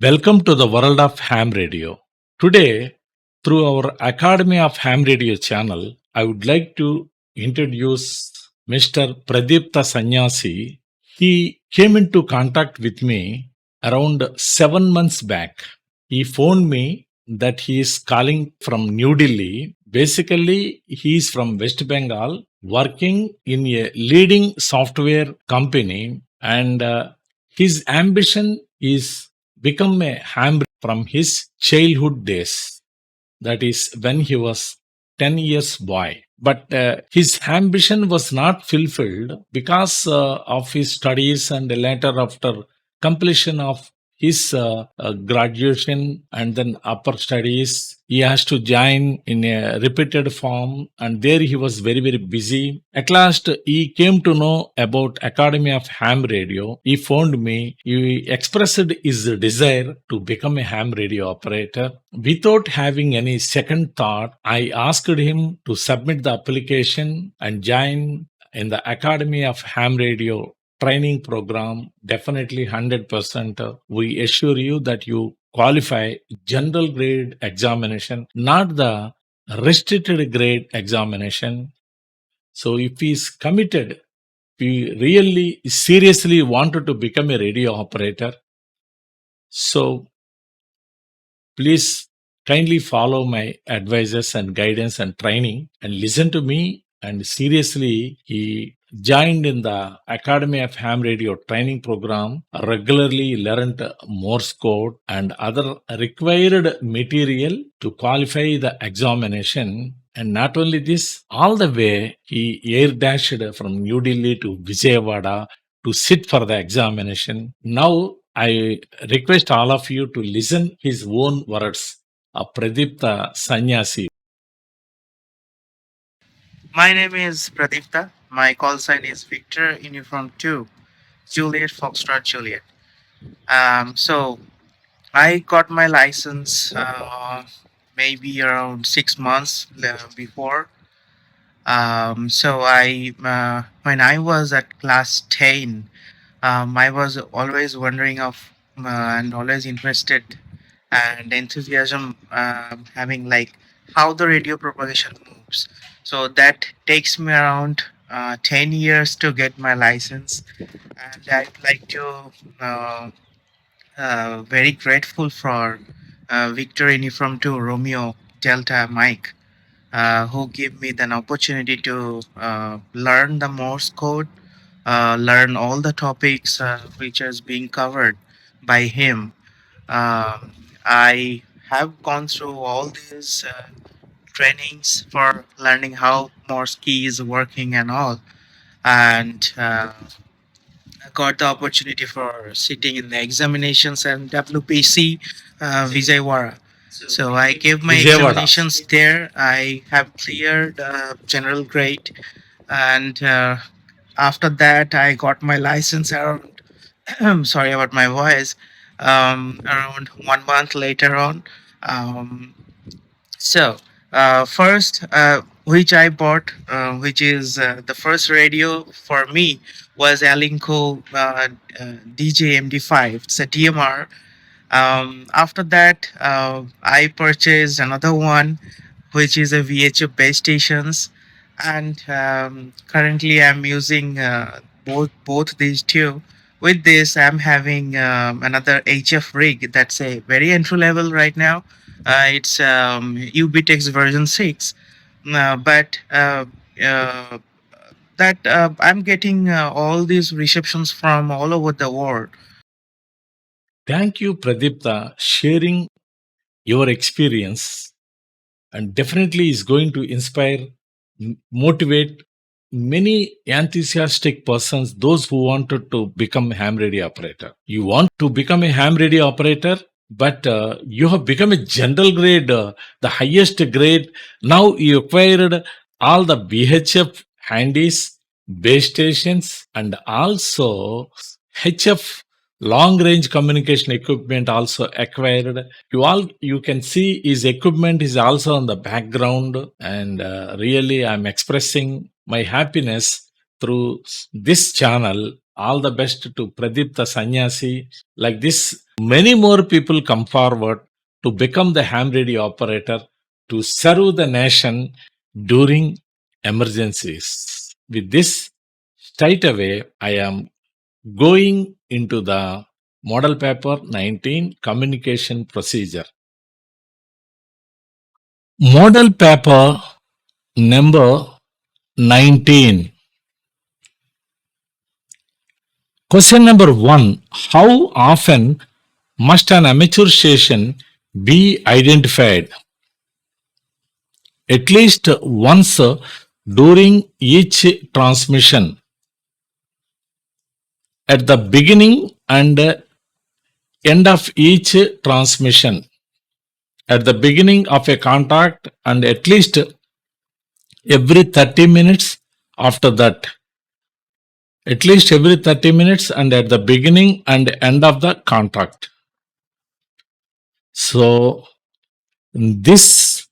Welcome to the world of ham radio. Today, through our Academy of Ham Radio channel, I would like to introduce Mr. Pradipta Sanyasi. He came into contact with me around 7 months back. He phoned me that he is calling from New Delhi. Basically, he is from West Bengal, working in a leading software company, and his ambition is become a ham from his childhood days. That is when he was 10 years boy. But his ambition was not fulfilled because of his studies, and later after completion of his graduation and then upper studies, he has to join in a repeated form, and there he was very busy. At last he came to know about Academy of Ham Radio. He phoned me. He expressed his desire to become a ham radio operator. Without having any second thought, I asked him to submit the application and join in the Academy of Ham Radio training program. Definitely 100%. We assure you that you qualify general grade examination, not the restricted grade examination. So if he is committed, he really seriously wanted to become a radio operator, so please kindly follow my advices and guidance and training and listen to me. And seriously, he joined in the Academy of Ham Radio training program, regularly learned Morse code and other required material to qualify the examination. And not only this, all the way he air dashed from New Delhi to Vijayawada to sit for the examination. Now I request all of you to listen his own words of Pradipta Sanyasi. My name is Pradipta. My call sign is Victor Uniform 2, Juliet Foxtrot Juliet. So I got my license maybe around 6 months before. When I was at class 10, I was always wondering of and always interested and enthusiasm having like how the radio propagation moves. So that takes me around 10 years to get my license, and I'd like to very grateful for Victor Uniform 2 Romeo Delta Mike, who gave me an opportunity to learn the Morse code, learn all the topics which is being covered by him. I have gone through all these trainings for learning how Morse key is working and all, and I got the opportunity for sitting in the examinations and WPC Vijayawada. So I gave my Vijayawada. examinations there. I have cleared general grade, and after that, I got my license around. Sorry about my voice. Around 1 month later on. Um, First, which I bought, which is the first radio for me, was Alinco DJ MD5. It's a DMR. After that, I purchased another one, which is a VHF base stations, and currently I'm using both these two. With this, I'm having another HF rig that's a very entry level right now. It's Ubitex version 6, but that I'm getting all these receptions from all over the world. Thank you, Pradipta, sharing your experience, and definitely is going to inspire, motivate many enthusiastic persons, those who wanted to become ham radio operator. You want to become a ham radio operator, but you have become a general grade, the highest grade. Now you acquired all the BHF handies, base stations, and also HF long range communication equipment also acquired. You can see his equipment is also on the background, and really I'm expressing my happiness through this channel all the best to Pradipta Sannyasi. Like this, many more people come forward to become the ham radio operator to serve the nation during emergencies. With this, straight away, I am going into the model paper 19 communication procedure. Model paper number 19. Question number 1. How often must an amateur station be identified? At least once during each transmission. At the beginning and end of each transmission. At the beginning of a contact and at least every 30 minutes after that. At least every 30 minutes and at the beginning and end of the contact. So, this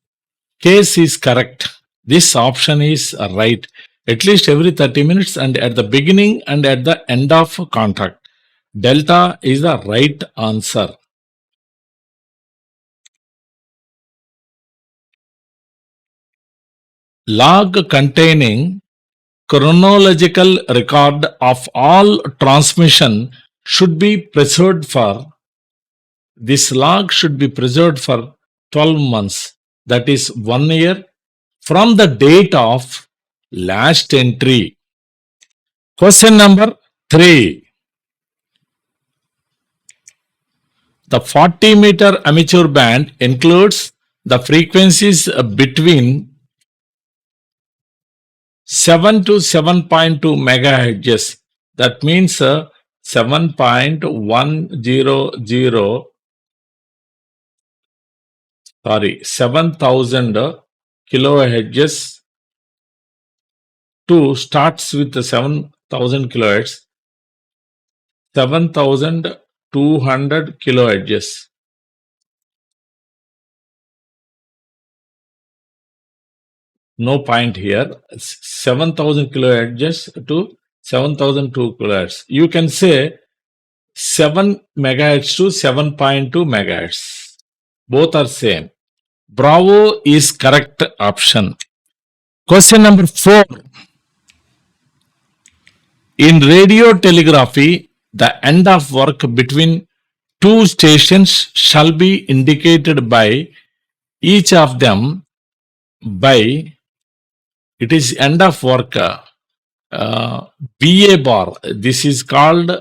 case is correct. This option is right. At least every 30 minutes and at the beginning and at the end of contact. Delta is the right answer. Log containing chronological record of all transmission should be preserved for, this log should be preserved for 12 months, that is 1 year from the date of last entry. Question number 3. The 40-meter amateur band includes the frequencies between 7 to 7.2 megahertz. That means 7,000 kilohertz to starts with the 7,000 kilohertz, 7,200 kilohertz. No point here. 7,000 kilohertz to 7,002 kilohertz. You can say 7 megahertz to 7.2 megahertz. Both are same. Bravo is correct option. Question number 4. In radio telegraphy, the end of work between two stations shall be indicated by each of them by, it is end of work, VA bar. This is called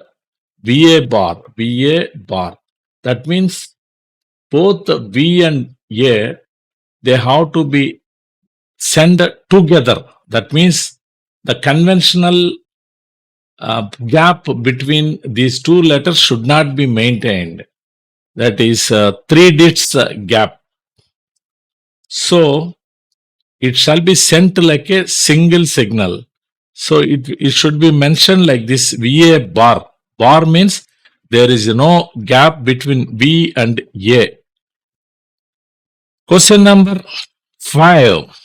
VA bar. VA bar. That means both V and A, they have to be sent together. That means the conventional gap between these two letters should not be maintained. That is 3 digits gap. So, it shall be sent like a single signal. So, it should be mentioned like this VA bar. Bar means there is no gap between V and A. Question number 5.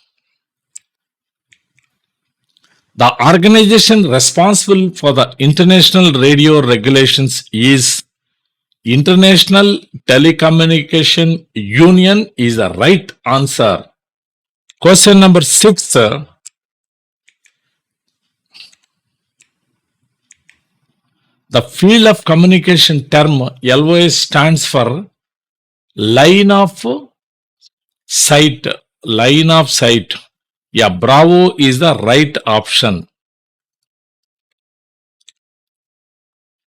The organization responsible for the international radio regulations is International Telecommunication Union is the right answer. Question number 6. The field of communication term LOS stands for line of sight. Line of sight. Yeah, bravo is the right option.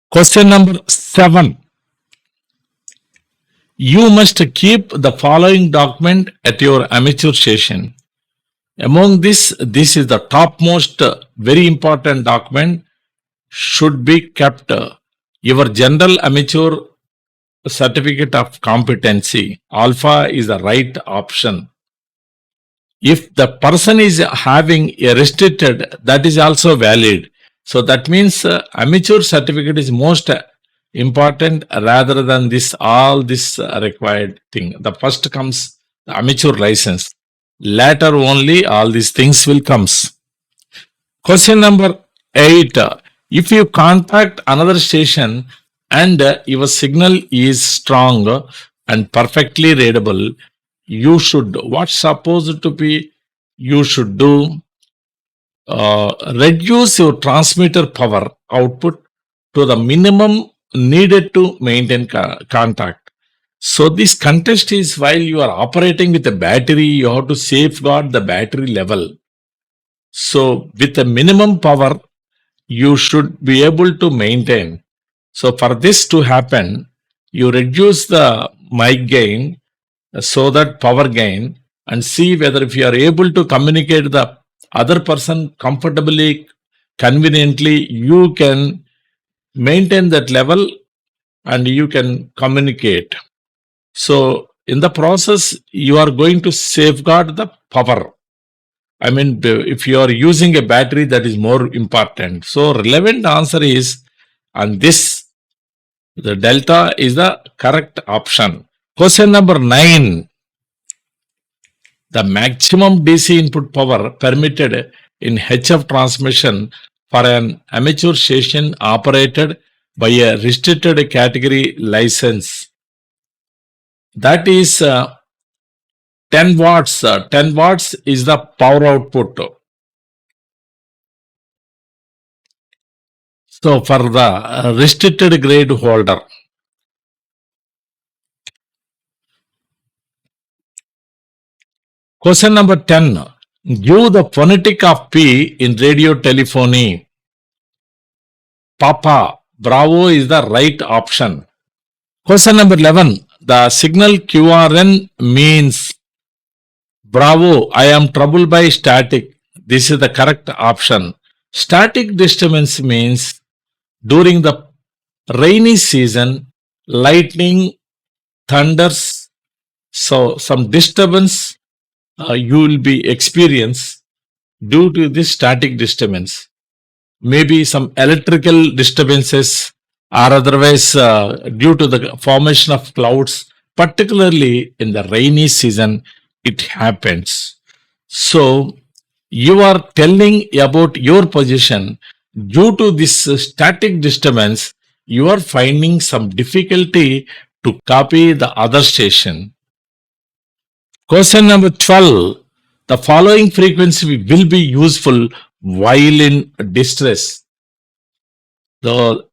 Question number 7. You must keep the following document at your amateur station. Among this is the topmost very important document should be kept. Your general amateur certificate of competency. Alpha is the right option. If the person is having a restricted, that is also valid. So that means amateur certificate is most important rather than all this required thing. The first comes the amateur license. Later only all these things will comes. Question number 8. If you contact another station and your signal is strong and perfectly readable, you should, what's supposed to be, you should do, reduce your transmitter power output to the minimum needed to maintain contact. So this contest is while you are operating with a battery, you have to safeguard the battery level. So with a minimum power, you should be able to maintain. So for this to happen, you reduce the mic gain so that power gain and see whether if you are able to communicate the other person comfortably, conveniently, you can maintain that level and you can communicate. So in the process, you are going to safeguard the power. I mean, if you are using a battery, that is more important. So relevant answer is, and this, the delta is the correct option. Question number 9. The maximum DC input power permitted in HF transmission for an amateur station operated by a restricted category license. That is 10 watts. 10 watts is the power output. So for the restricted grade holder. Question number 10. Give the phonetic of P in radio telephony. Papa, Bravo is the right option. Question number 11. The signal QRN means Bravo, I am troubled by static. This is the correct option. Static disturbance means during the rainy season, lightning, thunders, so some disturbance you will be experience due to this static disturbance. Maybe some electrical disturbances or otherwise due to the formation of clouds, particularly in the rainy season, it happens. So you are telling about your position due to this static disturbance, you are finding some difficulty to copy the other station. Question number 12. The following frequency will be useful while in distress. So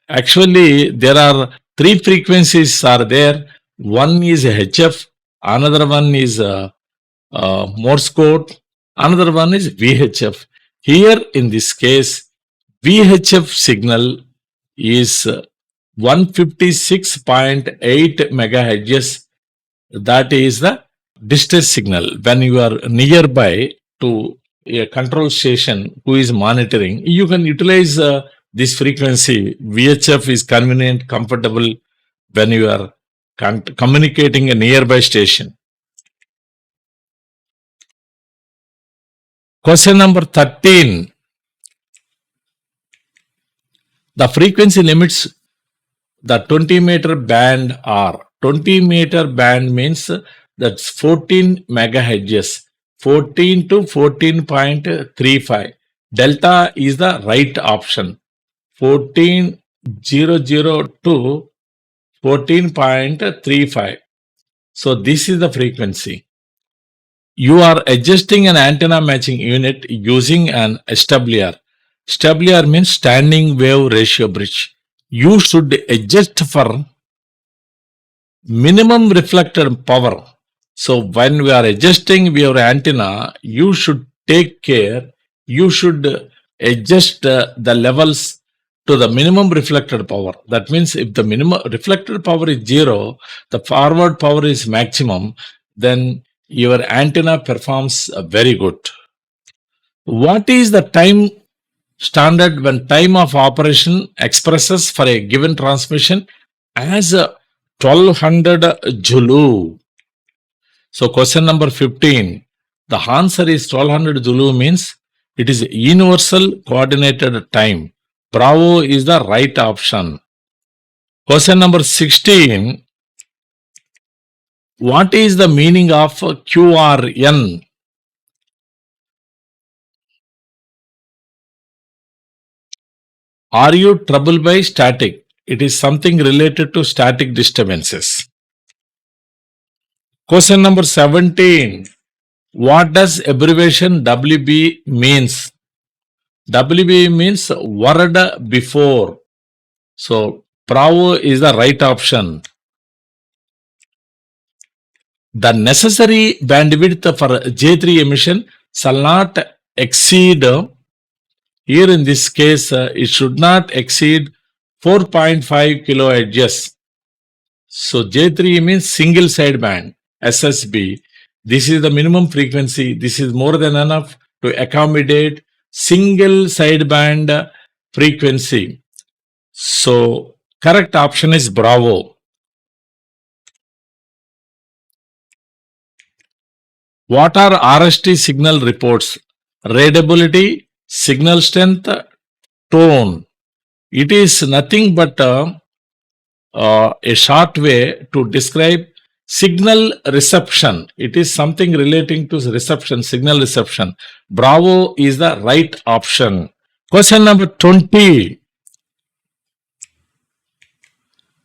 actually there are three frequencies are there. One is HF, another one is Morse code, another one is VHF. Here in this case, VHF signal is 156.8 megahertz. That is the distress signal. When you are nearby to a control station who is monitoring, you can utilize this frequency. VHF is convenient, comfortable when you are communicating a nearby station. Question number 13. The frequency limits the 20-meter band are. 20-meter band means that's 14 megahertz. 14 to 14.35. Delta is the right option. 1400 to 14.35. So this is the frequency. You are adjusting an antenna matching unit using an SWR. SWR means standing wave ratio bridge. You should adjust for minimum reflected power. So when we are adjusting your antenna, you should take care, you should adjust the levels to the minimum reflected power. That means if the minimum reflected power is 0, the forward power is maximum, then your antenna performs very good. What is the time standard when time of operation expresses for a given transmission as 1200 Joule? So question number 15. The answer is 1200 Joule means it is universal coordinated time. Bravo is the right option. Question number 16. What is the meaning of QRN? Are you troubled by static? It is something related to static disturbances. Question number 17. What does abbreviation WB means? WB means word before. So, Bravo is the right option. The necessary bandwidth for J3 emission shall not exceed, here in this case, it should not exceed 4.5 kilohertz. So J3 means single sideband, SSB. This is the minimum frequency. This is more than enough to accommodate single sideband frequency. So correct option is Bravo. What are RST signal reports? Readability, signal strength, tone. It is nothing but a short way to describe signal reception. It is something relating to reception, signal reception. Bravo is the right option. Question number 20.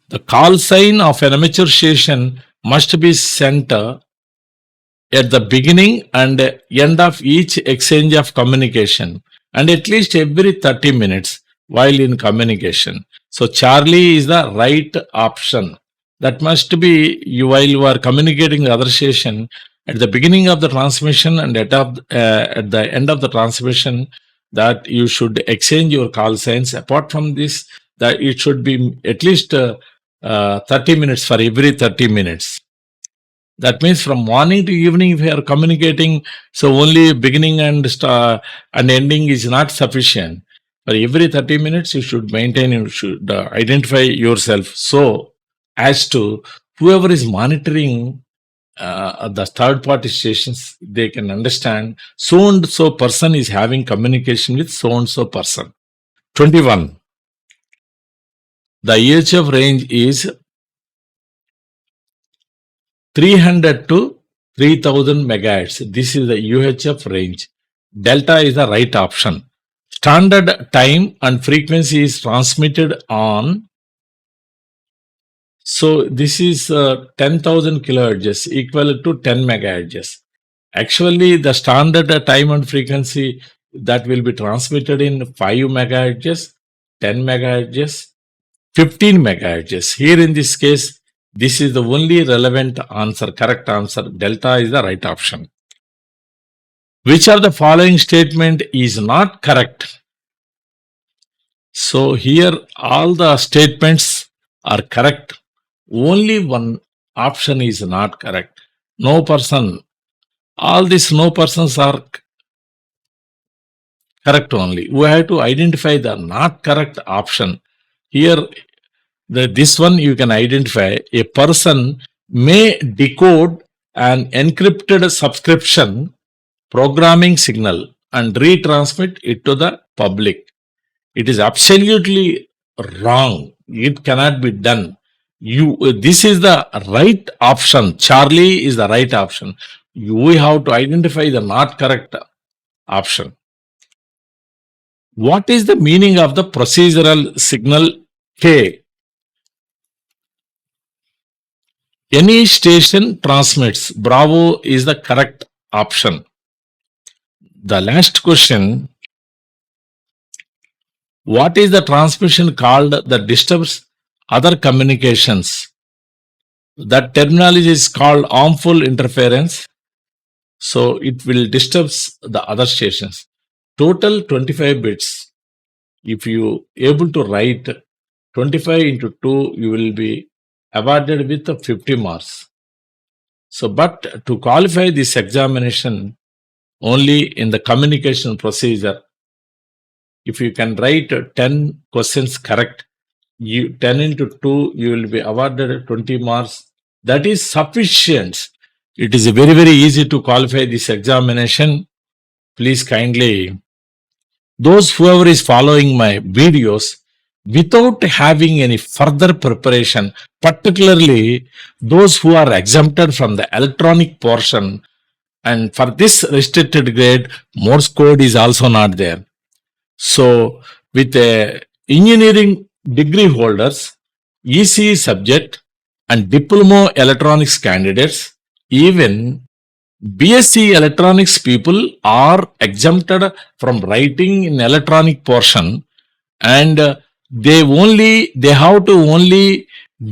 The call sign of an amateur station must be sent at the beginning and end of each exchange of communication and at least every 30 minutes while in communication. So Charlie is the right option. That must be you while you are communicating the other station at the beginning of the transmission and at the end of the transmission, that you should exchange your call signs. Apart from this, that it should be at least 30 minutes for every 30 minutes. That means from morning to evening, if you are communicating, so only beginning and ending is not sufficient. For every 30 minutes, you should maintain, you should identify yourself. So, as to whoever is monitoring the third party stations, they can understand so and so person is having communication with so and so person. 21. The UHF range is 300 to 3000 megahertz. This is the UHF range. Delta is the right option. Standard time and frequency is transmitted on. So this is 10,000 kilohertz equal to 10 megahertz. Actually, the standard time and frequency that will be transmitted in 5 megahertz, 10 megahertz, 15 megahertz. Here in this case, this is the only relevant answer, correct answer. Delta is the right option. Which of the following statement is not correct? So here all the statements are correct. Only one option is not correct. No person. All these no persons are correct only. We have to identify the not correct option. Here, this one you can identify. A person may decode an encrypted subscription programming signal and retransmit it to the public. It is absolutely wrong. It cannot be done. This is the right option. Charlie is the right option. We have to identify the not correct option. What is the meaning of the procedural signal K? Any station transmits. Bravo is the correct option. The last question. What is the transmission called that disturbs other communications? That terminology is called harmful interference. So it will disturb the other stations. Total 25 bits. If you able to write 25 into 2, you will be awarded with 50 marks. So, but to qualify this examination, only in the communication procedure, if you can write 10 questions correct, 10 into 2, you will be awarded 20 marks. That is sufficient. It is very, very easy to qualify this examination. Please kindly, those whoever is following my videos without having any further preparation, particularly those who are exempted from the electronic portion, and for this restricted grade, Morse code is also not there. So with a engineering degree holders, ECE subject, and diploma electronics candidates, even BSc electronics people are exempted from writing in electronic portion, and they have to only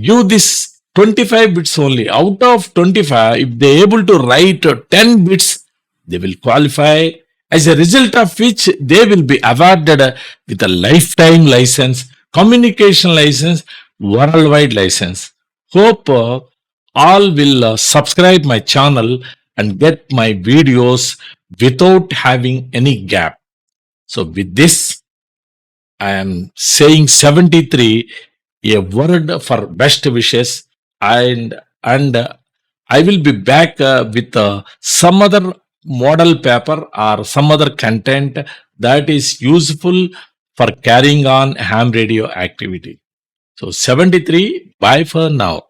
give this 25 bits only. Out of 25, if they able to write 10 bits, they will qualify, as a result of which they will be awarded with a lifetime license, communication license, worldwide license. Hope all will subscribe my channel and get my videos without having any gap. So with this, I am saying 73, a word for best wishes, and I will be back with some other model paper or some other content that is useful for carrying on ham radio activity. So 73, bye for now.